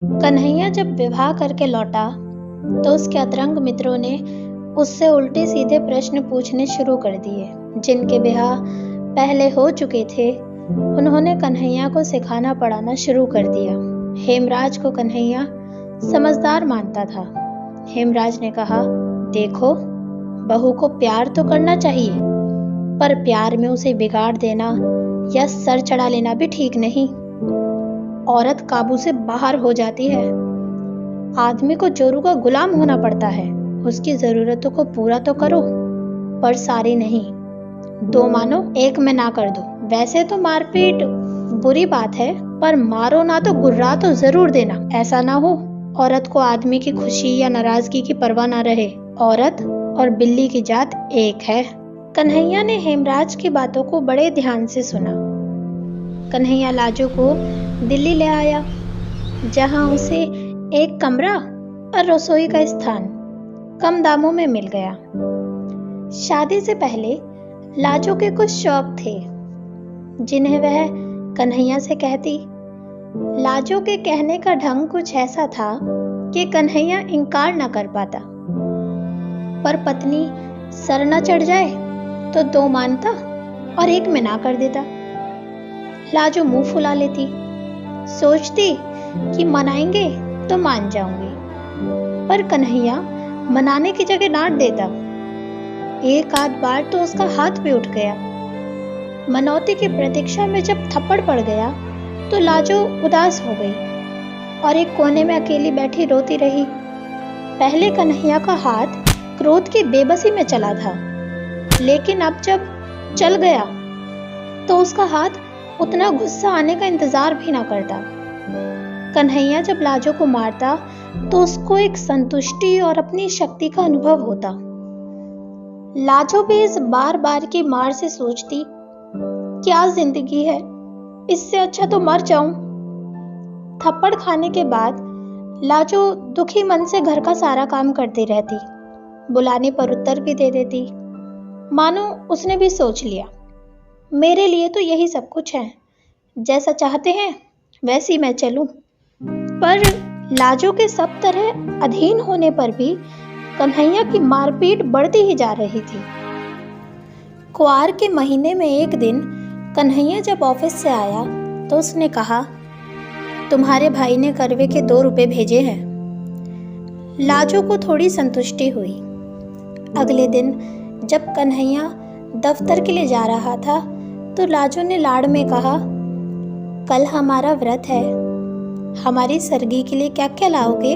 कन्हैया जब विवाह करके लौटा तो उसके अतरंग मित्रों ने उससे उल्टे सीधे प्रश्न पूछने शुरू कर दिए। जिनके ब्याह पहले हो चुके थे उन्होंने कन्हैया को सिखाना पढ़ाना शुरू कर दिया। हेमराज को कन्हैया समझदार मानता था। हेमराज ने कहा, देखो, बहू को प्यार तो करना चाहिए, पर प्यार में उसे बिगाड़ देना या सर चढ़ा लेना भी ठीक नहीं। औरत काबू से बाहर हो जाती है। आदमी को जोरू का गुलाम होना पड़ता है। उसकी जरूरतों को पूरा तो करो, पर सारी नहीं। दो मानो एक में ना कर दो। वैसे तो मारपीट बुरी बात है, पर मारो ना तो गुर्रा तो जरूर देना। ऐसा ना हो औरत को आदमी की खुशी या नाराजगी की परवाह ना रहे। औरत और बिल्ली की जात एक है। कन्हैया ने हेमराज की बातों को बड़े ध्यान से सुना। कन्हैया लाजो को दिल्ली ले आया, जहां उसे एक कमरा और रसोई का स्थान कम दामों में मिल गया। शादी से पहले लाजो के कुछ शौक थे जिन्हें वह कन्हैया से कहती। लाजो के कहने का ढंग कुछ ऐसा था कि कन्हैया इनकार न कर पाता, पर पत्नी सर न चढ़ जाए तो दो मानता और एक में ना कर देता। लाजो मुंह फुला लेती, सोचती कि मनाएंगे तो मान जाऊंगी, पर कन्हैया मनाने की जगह डांट देता। एक आध बार तो उसका हाथ भी उठ गया। मनौती की प्रतीक्षा में जब थप्पड़ पड़ गया तो लाजो उदास हो गई और एक कोने में अकेली बैठी रोती रही। पहले कन्हैया का हाथ क्रोध की बेबसी में चला था, लेकिन अब जब चल गया तो उसका हाथ उतना गुस्सा आने का इंतजार भी ना करता। कन्हैया जब लाजो को मारता तो उसको एक संतुष्टि और अपनी शक्ति का अनुभव होता। लाजो भी इस बार बार की मार से सोचती, क्या जिंदगी है, इससे अच्छा तो मर जाऊं। थप्पड़ खाने के बाद लाजो दुखी मन से घर का सारा काम करती रहती, बुलाने पर उत्तर भी दे देती, मानो उसने भी सोच लिया, मेरे लिए तो यही सब कुछ है, जैसा चाहते हैं वैसी मैं चलूं। पर लाजो के सब तरह अधीन होने पर भी कन्हैया की मारपीट बढ़ती ही जा रही थी। कुआर के महीने में एक दिन कन्हैया जब ऑफिस से आया तो उसने कहा, तुम्हारे भाई ने करवे के 2 रुपए भेजे हैं। लाजो को थोड़ी संतुष्टि हुई। अगले दिन जब कन्हैया दफ्तर के लिए जा रहा था तो लाजो ने लाड़ में कहा, कल हमारा व्रत है, हमारी सरगी के लिए क्या क्या लाओगे?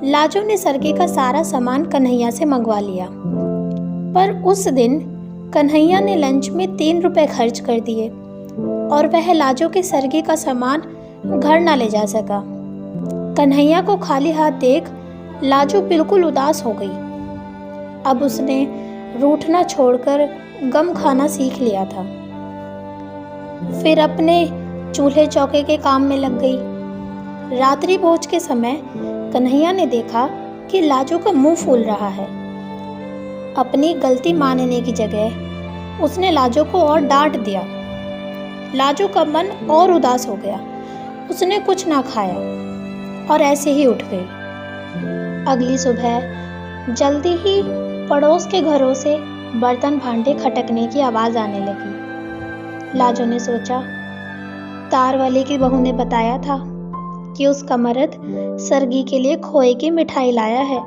लाजो ने सरगी का सारा सामान कन्हैया से मंगवा लिया, पर उस दिन कन्हैया ने लंच में 3 रुपए खर्च कर दिए और वह लाजो के सरगी का सामान घर ना ले जा सका। कन्हैया को खाली हाथ देख लाजो बिल्कुल उदास हो गई। अब उसने रूठना छोड़कर गम खाना सीख लिया था। फिर अपने चूल्हे चौके के काम में लग गई। रात्रि भोज के समय कन्हैया ने देखा कि लाजो का मुंह फूल रहा है। अपनी गलती मानने की जगह उसने लाजो को और डांट दिया। लाजो का मन और उदास हो गया। उसने कुछ ना खाया और ऐसे ही उठ गई। अगली सुबह जल्दी ही पड़ोस के घरों से बर्तन भांडे खटकने की आवाज आने लगी। लाजो ने सोचा, तार वाले की बहू ने बताया था कि उसका मर्द सरगी के लिए खोए की मिठाई लाया है।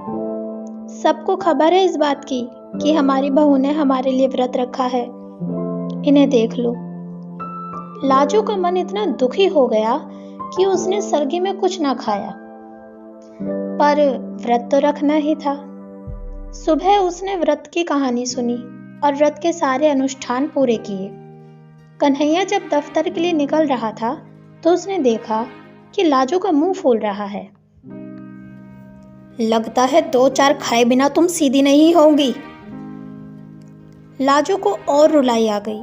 सबको खबर है इस बात की कि हमारी बहू ने हमारे लिए व्रत रखा है, इन्हें देख लो। लाजो का मन इतना दुखी हो गया कि उसने सरगी में कुछ ना खाया, पर व्रत तो रखना ही था। सुबह उसने व्रत की कहानी सुनी और व्रत के सारे अनुष्ठान पूरे किए। कन्हैया जब दफ्तर के लिए निकल रहा था तो उसने देखा कि लाजो का मुंह फूल रहा है। लगता है 2-4 खाए बिना तुम सीधी नहीं होंगी। लाजो को और रुलाई आ गई।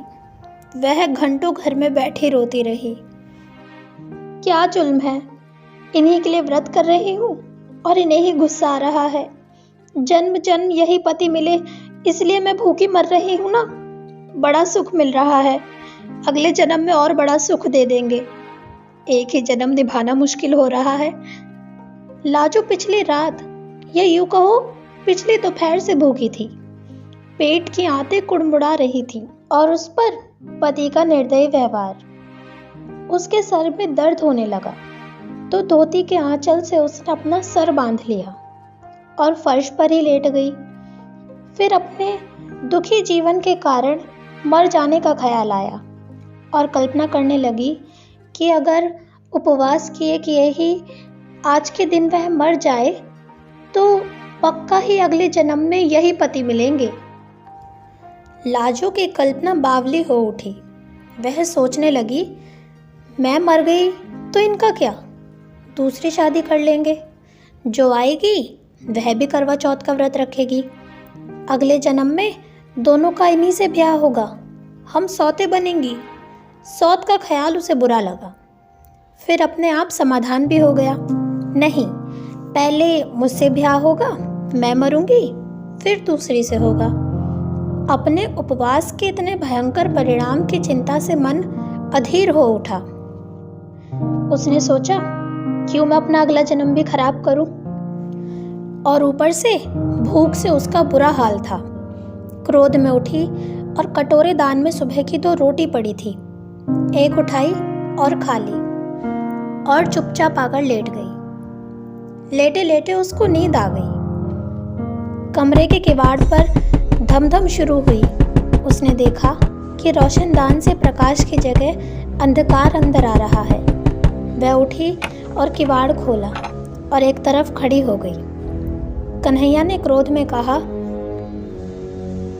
वह घंटों घर में बैठी रोती रही। क्या जुल्म है, इन्हीं के लिए व्रत कर रही हूँ और इन्हें ही गुस्सा आ रहा है। जन्म जन्म यही पति मिले इसलिए मैं भूखी मर रही हूँ ना। बड़ा सुख मिल रहा है, अगले जन्म में और बड़ा सुख दे देंगे। एक ही जन्म निभाना मुश्किल हो रहा है। लाजो पिछली रात या यूं कहो पिछली दोपहर से भूखी थी। पेट की आंतें कुड़मुड़ा रही थी और उस पर पति का निर्दयी व्यवहार। उसके सर में दर्द होने लगा तो धोती के आंचल से उसने अपना सर बांध लिया और फर्श पर ही लेट गई। फिर अपने दुखी जीवन के कारण मर जाने का ख्याल आया और कल्पना करने लगी कि अगर उपवास किए किए ही आज के दिन वह मर जाए तो पक्का ही अगले जन्म में यही पति मिलेंगे। लाजो की कल्पना बावली हो उठी। वह सोचने लगी, मैं मर गई तो इनका क्या, दूसरी शादी कर लेंगे। जो आएगी वह भी करवा चौथ का व्रत रखेगी। अगले जन्म में दोनों का इन्हीं से ब्याह होगा। हम सौते बनेंगी। सौत का ख्याल उसे बुरा लगा। फिर अपने आप समाधान भी हो गया। नहीं, पहले मुझसे ब्याह होगा, मैं मरूंगी, फिर दूसरी से होगा। अपने उपवास के इतने भयंकर परिणाम की चिंता से मन अधीर हो उठा। उसने सोचा, क्यों मैं अपना अगला जन्म भी खराब करूं। और ऊपर से भूख से उसका बुरा हाल था। क्रोध में उठी और कटोरे दान में सुबह की 2 रोटी पड़ी थी, एक उठाई और खा ली और चुपचाप आकर लेट गई। लेटे लेटे उसको नींद आ गई। कमरे के किवाड़ पर धमधम शुरू हुई। उसने देखा कि रोशनदान से प्रकाश की जगह अंधकार अंदर आ रहा है। वह उठी और किवाड़ खोला और एक तरफ खड़ी हो गई। कन्हैया ने क्रोध में कहा,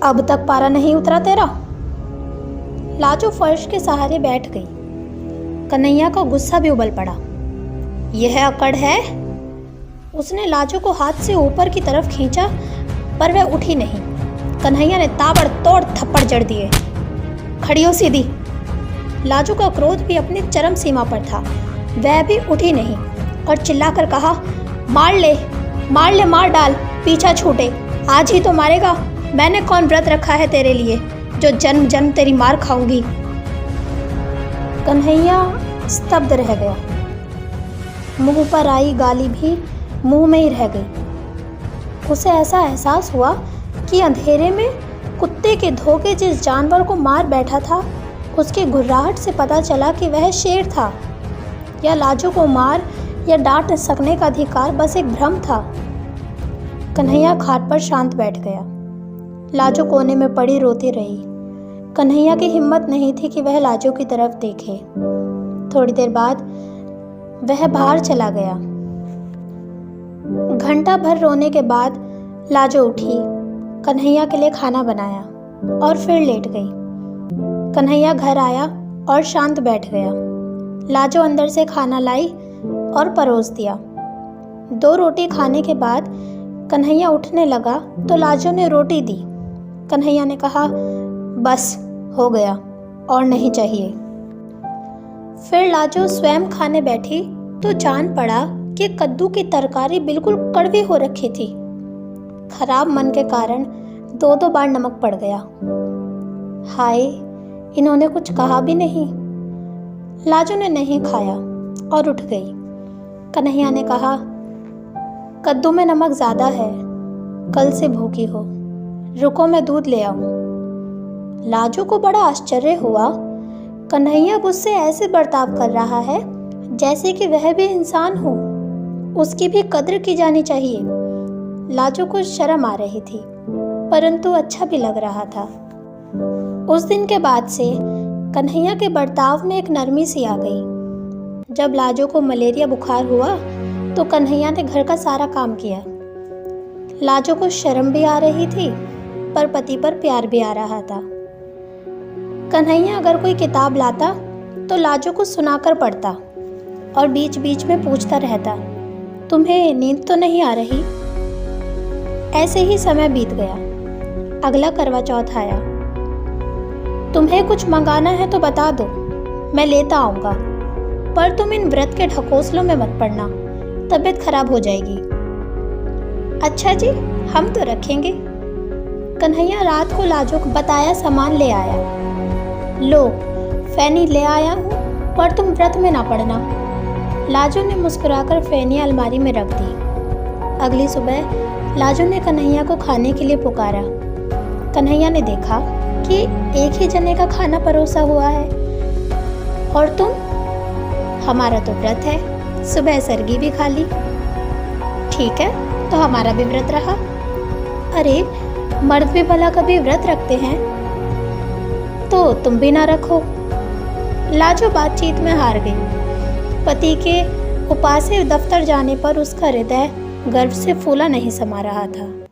अब तक पारा नहीं उतरा तेरा। लाजो फर्श के सहारे बैठ गई। कन्हैया का गुस्सा भी उबल पड़ा। यह अकड़ है। उसने लाजो को हाथ से ऊपर की तरफ खींचा पर वह उठी नहीं। कन्हैया ने ताबड़तोड़ थप्पड़ जड़ दिए। खड़ी हो सीधी। लाजो का क्रोध भी अपनी चरम सीमा पर था। वह भी उठी नहीं और चिल्लाकर कहा, मार ले, मार ले, मार डाल, पीछा छूटे। आज ही तो मारेगा। मैंने कौन व्रत रखा है तेरे लिए जो जन्म जन्म तेरी मार खाऊंगी। कन्हैया स्तब्ध रह गया। मुंह पर आई गाली भी मुंह में ही रह गई। उसे ऐसा एहसास हुआ कि अंधेरे में कुत्ते के धोखे जिस जानवर को मार बैठा था, उसकी घुर्राहट से पता चला कि वह शेर था। या लाजो को मार या डांट सकने का अधिकार बस एक भ्रम था। कन्हैया खाट पर शांत बैठ गया। लाजो कोने में पड़ी रोती रही। कन्हैया की हिम्मत नहीं थी कि वह लाजो की तरफ देखे। थोड़ी देर बाद वह बाहर चला गया। घंटा भर रोने के बाद लाजो उठी, कन्हैया के लिए खाना बनाया और फिर लेट गई। कन्हैया घर आया और शांत बैठ गया। लाजो अंदर से खाना लाई और परोस दिया। 2 रोटी खाने के बाद कन्हैया उठने लगा तो लाजो ने रोटी दी। कन्हैया ने कहा, बस हो गया और नहीं चाहिए। फिर लाजो स्वयं खाने बैठी तो जान पड़ा कि कद्दू की तरकारी बिल्कुल कड़वी हो रखी थी। खराब मन के कारण 2-2 बार नमक पड़ गया। हाय, इन्होंने कुछ कहा भी नहीं। लाजो ने नहीं खाया और उठ गई। कन्हैया ने कहा, कद्दू में नमक ज़्यादा है, कल से भूखी हो, रुको मैं दूध ले आऊं। लाजो को बड़ा आश्चर्य हुआ। कन्हैया मुझसे ऐसे बर्ताव कर रहा है जैसे कि वह भी इंसान हो, उसकी भी कद्र की जानी चाहिए। लाजो को शर्म आ रही थी परंतु अच्छा भी लग रहा था। उस दिन के बाद से कन्हैया के बर्ताव में एक नरमी सी आ गई। जब लाजो को मलेरिया बुखार हुआ तो कन्हैया ने घर का सारा काम किया। लाजो को शर्म भी आ रही थी पर पति पर प्यार भी आ रहा था। कन्हैया अगर कोई किताब लाता तो लाजो को सुनाकर पढ़ता और बीच बीच में पूछता रहता, तुम्हें नींद तो नहीं आ रही। ऐसे ही समय बीत गया। अगला करवा चौथ आया। तुम्हें कुछ मंगाना है तो बता दो, मैं लेता आऊँगा, पर तुम इन व्रत के ढकोसलों में मत पड़ना, तबीयत खराब हो जाएगी। अच्छा जी, हम तो रखेंगे। कन्हैया रात को लाजो को बताया सामान ले आया। लो, फैनी ले आया हूँ, पर तुम व्रत में ना पड़ना। लाजो ने मुस्कुराकर फेनी अलमारी में रख दी। अगली सुबह लाजो ने कन्हैया को खाने के लिए पुकारा। कन्हैया ने देखा कि एक ही जने का खाना परोसा हुआ है। और तुम? हमारा तो व्रत है, सुबह सरगी भी खा ली। ठीक है, तो हमारा भी व्रत रहा। अरे, मर्द भी भला कभी व्रत रखते हैं? तो तुम भी ना रखो। लाजो बातचीत में हार गई। पति के उपासे दफ्तर जाने पर उसका हृदय गर्व से फूला नहीं समा रहा था।